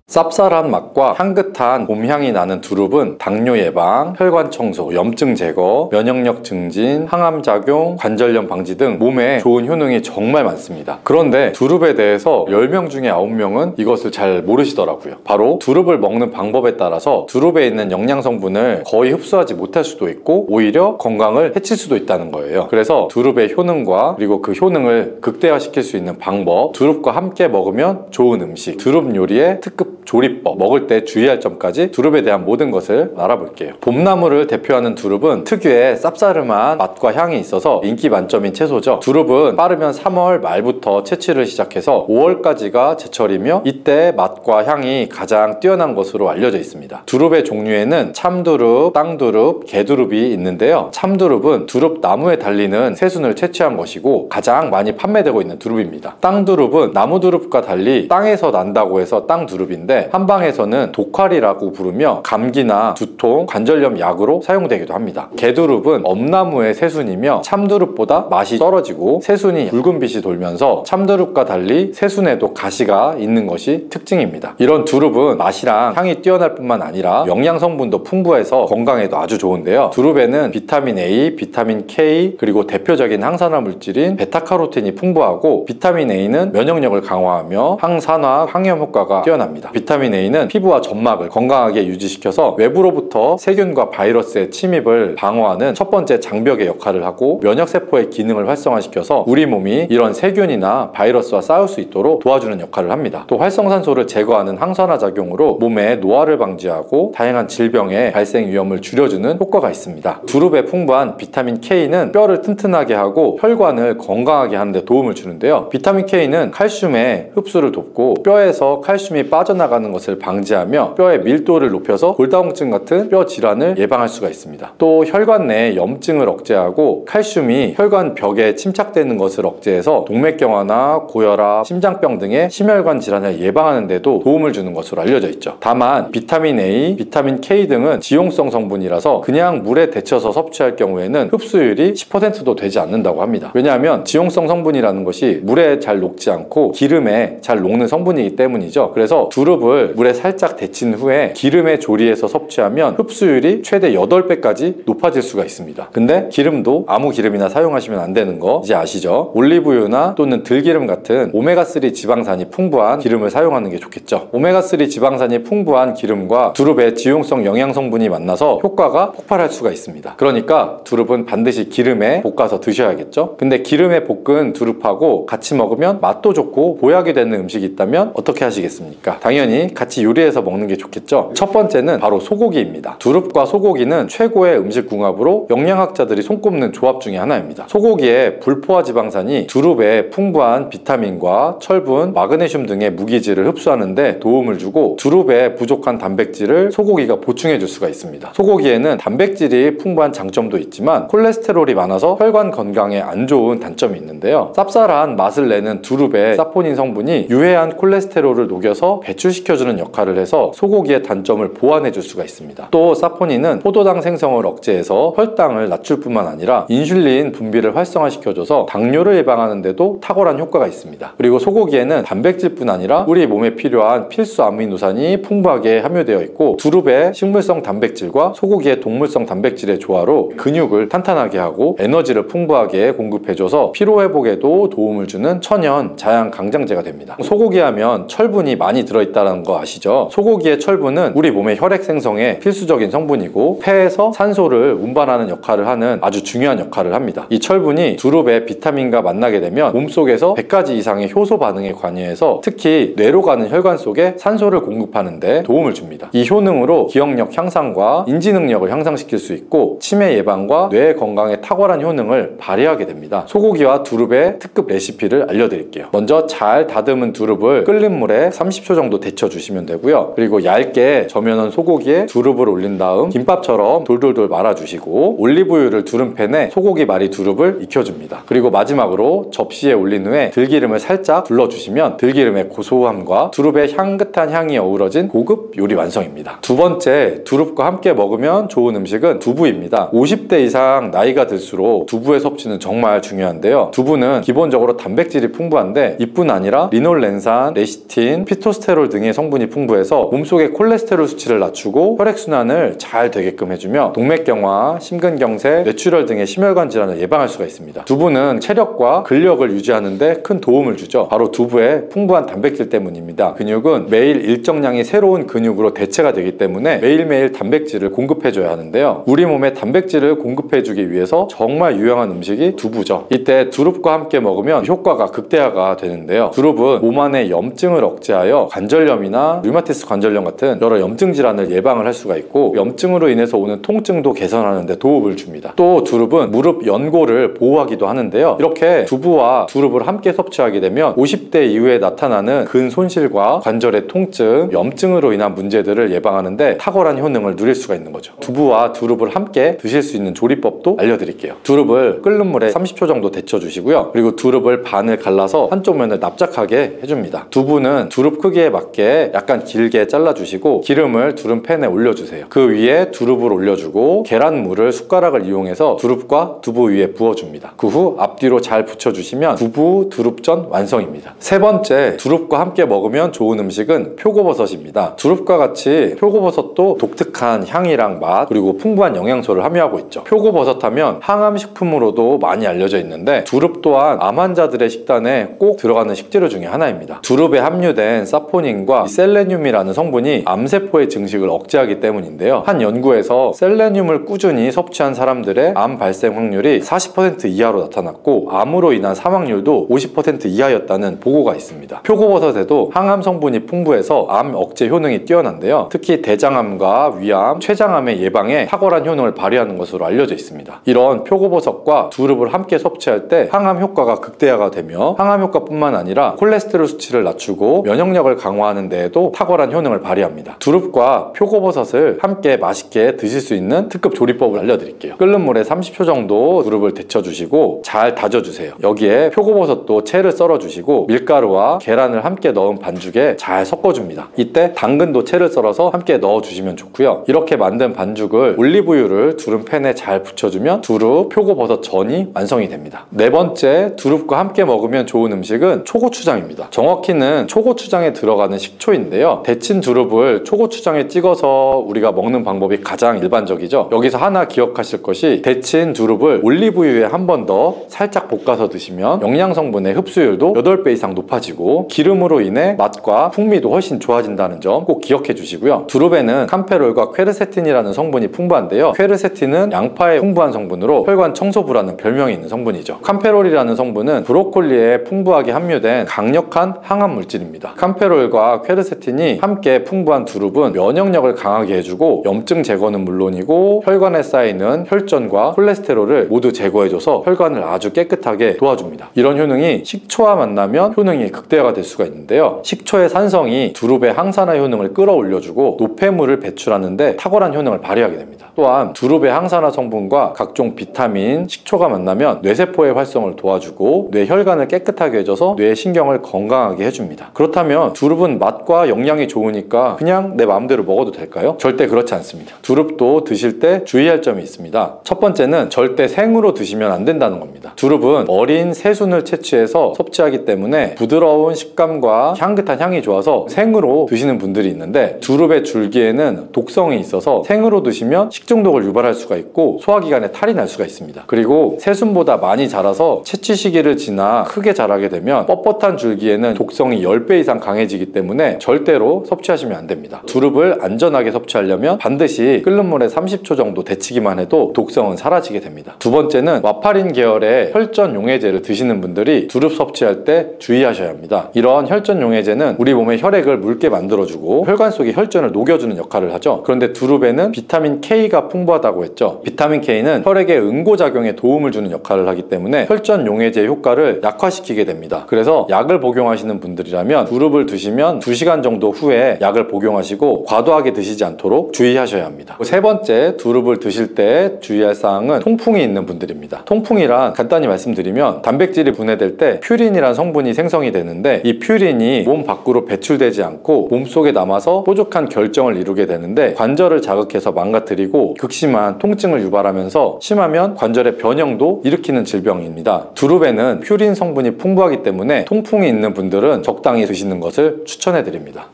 쌉쌀한 맛과 향긋한 봄향이 나는 두릅은 당뇨 예방, 혈관 청소, 염증 제거, 면역력 증진, 항암 작용, 관절염 방지 등 몸에 좋은 효능이 정말 많습니다. 그런데 두릅에 대해서 10명 중에 9명은 이것을 잘 모르시더라고요. 바로 두릅을 먹는 방법에 따라서 두릅에 있는 영양 성분을 거의 흡수하지 못할 수도 있고, 오히려 건강을 해칠 수도 있다는 거예요. 그래서 두릅의 효능과 그리고 그 효능을 극대화시킬 수 있는 방법, 두릅과 함께 먹으면 좋은 음식, 두릅 요리의 특급 조리법, 먹을 때 주의할 점까지 두릅에 대한 모든 것을 알아볼게요. 봄나물을 대표하는 두릅은 특유의 쌉싸름한 맛과 향이 있어서 인기 만점인 채소죠. 두릅은 빠르면 3월 말부터 채취를 시작해서 5월까지가 제철이며, 이때 맛과 향이 가장 뛰어난 것으로 알려져 있습니다. 두릅의 종류에는 참두릅, 땅두릅, 개두릅이 있는데요. 참두릅은 두릅 나무에 달리는 새순을 채취한 것이고 가장 많이 판매되고 있는 두릅입니다. 땅두릅은 나무두릅과 달리 땅에서 난다고 해서 땅두릅인데, 한방에서는 독활이라고 부르며 감기나 두통, 관절염 약으로 사용되기도 합니다. 개두릅은 엄나무의 새순이며 참두릅보다 맛이 떨어지고 새순이 붉은 빛이 돌면서 참두릅과 달리 새순에도 가시가 있는 것이 특징입니다. 이런 두릅은 맛이랑 향이 뛰어날 뿐만 아니라 영양 성분도 풍부해서 건강에도 아주 좋은데요. 두릅에는 비타민 A, 비타민 K, 그리고 대표적인 항산화 물질인 베타카로틴이 풍부하고, 비타민 A는 면역력을 강화하며 항산화, 항염 효과가 뛰어납니다. 비타민 A는 피부와 점막을 건강하게 유지시켜서 외부로부터 세균과 바이러스의 침입을 방어하는 첫 번째 장벽의 역할을 하고, 면역세포의 기능을 활성화시켜서 우리 몸이 이런 세균이나 바이러스와 싸울 수 있도록 도와주는 역할을 합니다. 또 활성산소를 제거하는 항산화 작용으로 몸의 노화를 방지하고 다양한 질병의 발생 위험을 줄여주는 효과가 있습니다. 두릅에 풍부한 비타민 K는 뼈를 튼튼하게 하고 혈관을 건강하게 하는 데 도움을 주는데요. 비타민 K는 칼슘의 흡수를 돕고 뼈에서 칼슘이 빠져나가는 것을 방지하며 뼈의 밀도를 높여서 골다공증 같은 뼈 질환을 예방할 수가 있습니다. 또 혈관 내 염증을 억제하고 칼슘이 혈관 벽에 침착되는 것을 억제해서 동맥경화나 고혈압, 심장병 등의 심혈관 질환을 예방하는 데도 도움을 주는 것으로 알려져 있죠. 다만 비타민 A, 비타민 K 등은 지용성 성분이라서 그냥 물에 데쳐서 섭취할 경우에는 흡수율이 10%도 되지 않는다고 합니다. 왜냐하면 지용성 성분이라는 것이 물에 잘 녹지 않고 기름에 잘 녹는 성분이기 때문이죠. 그래서 두릅을 물에 살짝 데친 후에 기름에 조리해서 섭취하면 흡수율이 최대 8배까지 높아질 수가 있습니다. 근데 기름도 아무 기름이나 사용하시면 안 되는 거 이제 아시죠? 올리브유나 또는 들기름 같은 오메가3 지방산이 풍부한 기름을 사용하는 게 좋겠죠. 오메가3 지방산이 풍부한 기름과 두릅의 지용성 영양 성분이 만나서 효과가 폭발할 수가 있습니다. 그러니까 두릅은 반드시 기름에 볶아서 드셔야겠죠. 근데 기름에 볶은 두릅하고 같이 먹으면 맛도 좋고 보약이 되는 음식이 있다면 어떻게 하시겠습니까? 당연히 같이 요리해서 먹는 게 좋겠죠. 첫 번째는 바로 소고기입니다. 두릅과 소고기는 최고의 음식 궁합으로 영양학자들이 손꼽는 조합 중에 하나입니다. 소고기의 불포화 지방산이 두릅의 풍부한 비타민과 철분, 마그네슘 등의 무기질을 흡수하는 데 도움을 주고, 두릅의 부족한 단백질을 소고기가 보충해 줄 수가 있습니다. 소고기에는 단백질이 풍부한 장점도 있지만 콜레스테롤이 많아서 혈관 건강에 안 좋은 단점이 있는데요. 쌉쌀한 맛을 내는 두릅의 사포닌 성분이 유해한 콜레스테롤을 녹여서 배출시키는 축소시켜주는 역할을 해서 소고기의 단점을 보완해줄 수가 있습니다. 또 사포닌은 포도당 생성을 억제해서 혈당을 낮출 뿐만 아니라 인슐린 분비를 활성화시켜줘서 당뇨를 예방하는 데도 탁월한 효과가 있습니다. 그리고 소고기에는 단백질뿐 아니라 우리 몸에 필요한 필수 아미노산이 풍부하게 함유되어 있고 두릅의 식물성 단백질과 소고기의 동물성 단백질의 조화로 근육을 탄탄하게 하고 에너지를 풍부하게 공급해줘서 피로회복에도 도움을 주는 천연 자양 강장제가 됩니다. 소고기 하면 철분이 많이 들어있다는 거 아시죠? 소고기의 철분은 우리 몸의 혈액 생성에 필수적인 성분이고 폐에서 산소를 운반하는 역할을 하는 아주 중요한 역할을 합니다. 이 철분이 두릅의 비타민과 만나게 되면 몸속에서 100가지 이상의 효소 반응에 관여해서 특히 뇌로 가는 혈관 속에 산소를 공급하는 데 도움을 줍니다. 이 효능으로 기억력 향상과 인지 능력을 향상시킬 수 있고 치매 예방과 뇌 건강에 탁월한 효능을 발휘하게 됩니다. 소고기와 두릅의 특급 레시피를 알려드릴게요. 먼저 잘 다듬은 두릅을 끓는 물에 30초 정도 데쳐주시면 되고요. 그리고 얇게 저면한 소고기에 두릅을 올린 다음 김밥처럼 돌돌돌 말아주시고 올리브유를 두른 팬에 소고기 말이 두릅을 익혀줍니다. 그리고 마지막으로 접시에 올린 후에 들기름을 살짝 둘러주시면 들기름의 고소함과 두릅의 향긋한 향이 어우러진 고급 요리 완성입니다. 두 번째, 두릅과 함께 먹으면 좋은 음식은 두부입니다. 50대 이상 나이가 들수록 두부의 섭취는 정말 중요한데요. 두부는 기본적으로 단백질이 풍부한데 이뿐 아니라 리놀렌산, 레시틴, 피토스테롤 등의 성분이 풍부해서 몸속의 콜레스테롤 수치를 낮추고 혈액순환을 잘 되게끔 해주며 동맥경화, 심근경색, 뇌출혈 등의 심혈관 질환을 예방할 수가 있습니다. 두부는 체력과 근력을 유지하는 데 큰 도움을 주죠. 바로 두부의 풍부한 단백질 때문입니다. 근육은 매일 일정량의 새로운 근육으로 대체가 되기 때문에 매일매일 단백질을 공급해줘야 하는데요. 우리 몸에 단백질을 공급해주기 위해서 정말 유용한 음식이 두부죠. 이때 두릅과 함께 먹으면 효과가 극대화가 되는데요. 두릅은 몸 안의 염증을 억제하여 관절염이나 류마티스 관절염 같은 여러 염증 질환을 예방을 할 수가 있고 염증으로 인해서 오는 통증도 개선하는 데 도움을 줍니다. 또 두릅은 무릎 연골을 보호하기도 하는데요. 이렇게 두부와 두릅을 함께 섭취하게 되면 50대 이후에 나타나는 근 손실과 관절의 통증, 염증으로 인한 문제들을 예방하는데 탁월한 효능을 누릴 수가 있는 거죠. 두부와 두릅을 함께 드실 수 있는 조리법도 알려드릴게요. 두릅을 끓는 물에 30초 정도 데쳐주시고요. 그리고 두릅을 반을 갈라서 한쪽 면을 납작하게 해줍니다. 두부는 두릅 크기에 맞게 약간 길게 잘라주시고 기름을 두른 팬에 올려주세요. 그 위에 두릅을 올려주고 계란물을 숟가락을 이용해서 두릅과 두부 위에 부어줍니다. 그 후 앞뒤로 잘 붙여주시면 두부 두릅전 완성입니다. 세 번째, 두릅과 함께 먹으면 좋은 음식은 표고버섯입니다. 두릅과 같이 표고버섯도 독특한 향이랑 맛 그리고 풍부한 영양소를 함유하고 있죠. 표고버섯 하면 항암식품으로도 많이 알려져 있는데 두릅 또한 암 환자들의 식단에 꼭 들어가는 식재료 중에 하나입니다. 두릅에 함유된 사포닌과 셀레늄이라는 성분이 암세포의 증식을 억제하기 때문인데요. 한 연구에서 셀레늄을 꾸준히 섭취한 사람들의 암 발생 확률이 40% 이하로 나타났고 암으로 인한 사망률도 50% 이하였다는 보고가 있습니다. 표고버섯에도 항암 성분이 풍부해서 암 억제 효능이 뛰어난데요. 특히 대장암과 위암, 췌장암의 예방에 탁월한 효능을 발휘하는 것으로 알려져 있습니다. 이런 표고버섯과 두릅을 함께 섭취할 때 항암 효과가 극대화가 되며 항암 효과뿐만 아니라 콜레스테롤 수치를 낮추고 면역력을 강화하는 데에도 탁월한 효능을 발휘합니다. 두릅과 표고버섯을 함께 맛있게 드실 수 있는 특급 조리법을 알려드릴게요. 끓는 물에 30초 정도 두릅을 데쳐주시고 잘 다져주세요. 여기에 표고버섯도 채를 썰어주시고 밀가루와 계란을 함께 넣은 반죽에 잘 섞어줍니다. 이때 당근도 채를 썰어서 함께 넣어주시면 좋고요. 이렇게 만든 반죽을 올리브유를 두른 팬에 잘 붙여주면 두릅 표고버섯 전이 완성이 됩니다. 네 번째, 두릅과 함께 먹으면 좋은 음식은 초고추장입니다. 정확히는 초고추장에 들어가는 식초인데요. 데친 두릅을 초고추장에 찍어서 우리가 먹는 방법이 가장 일반적이죠. 여기서 하나 기억하실 것이 데친 두릅을 올리브유에 한 번 더 살짝 볶아서 드시면 영양성분의 흡수율도 8배 이상 높아지고 기름으로 인해 맛과 풍미도 훨씬 좋아진다는 점 꼭 기억해 주시고요. 두릅에는 캄페롤과 퀘르세틴이라는 성분이 풍부한데요. 퀘르세틴은 양파의 풍부한 성분으로 혈관 청소부라는 별명이 있는 성분이죠. 캄페롤이라는 성분은 브로콜리에 풍부하게 함유된 강력한 항암 물질입니다. 캄페롤과 퀘르세틴이 함께 풍부한 두릅은 면역력을 강하게 해주고 염증 제거는 물론이고 혈관에 쌓이는 혈전과 콜레스테롤을 모두 제거해줘서 혈관을 아주 깨끗하게 도와줍니다. 이런 효능이 식초와 만나면 효능이 극대화가 될 수가 있는데요. 식초의 산성이 두릅의 항산화 효능을 끌어올려주고 노폐물을 배출하는데 탁월한 효능을 발휘하게 됩니다. 또한 두릅의 항산화 성분과 각종 비타민, 식초가 만나면 뇌세포의 활성을 도와주고 뇌 혈관을 깨끗하게 해줘서 뇌 신경을 건강하게 해줍니다. 그렇다면 두릅은 맛 맛과 영양이 좋으니까 그냥 내 마음대로 먹어도 될까요? 절대 그렇지 않습니다. 두릅도 드실 때 주의할 점이 있습니다. 첫 번째는 절대 생으로 드시면 안 된다는 겁니다. 두릅은 어린 새순을 채취해서 섭취하기 때문에 부드러운 식감과 향긋한 향이 좋아서 생으로 드시는 분들이 있는데, 두릅의 줄기에는 독성이 있어서 생으로 드시면 식중독을 유발할 수가 있고 소화기관에 탈이 날 수가 있습니다. 그리고 새순보다 많이 자라서 채취 시기를 지나 크게 자라게 되면 뻣뻣한 줄기에는 독성이 10배 이상 강해지기 때문에 절대로 섭취하시면 안 됩니다. 두릅을 안전하게 섭취하려면 반드시 끓는 물에 30초 정도 데치기만 해도 독성은 사라지게 됩니다. 두 번째는 와파린 계열의 혈전 용해제를 드시는 분들이 두릅 섭취할 때 주의하셔야 합니다. 이런 혈전 용해제는 우리 몸의 혈액을 묽게 만들어주고 혈관 속의 혈전을 녹여주는 역할을 하죠. 그런데 두릅에는 비타민 K가 풍부하다고 했죠. 비타민 K는 혈액의 응고작용에 도움을 주는 역할을 하기 때문에 혈전 용해제 효과를 약화시키게 됩니다. 그래서 약을 복용하시는 분들이라면 두릅을 드시면 2시간 정도 후에 약을 복용하시고 과도하게 드시지 않도록 주의하셔야 합니다. 세 번째, 두릅을 드실 때 주의할 사항은 통풍이 있는 분들입니다. 통풍이란 간단히 말씀드리면 단백질이 분해될 때 퓨린이란 성분이 생성이 되는데, 이 퓨린이 몸 밖으로 배출되지 않고 몸속에 남아서 뾰족한 결정을 이루게 되는데 관절을 자극해서 망가뜨리고 극심한 통증을 유발하면서 심하면 관절의 변형도 일으키는 질병입니다. 두릅에는 퓨린 성분이 풍부하기 때문에 통풍이 있는 분들은 적당히 드시는 것을 추천해 드립니다.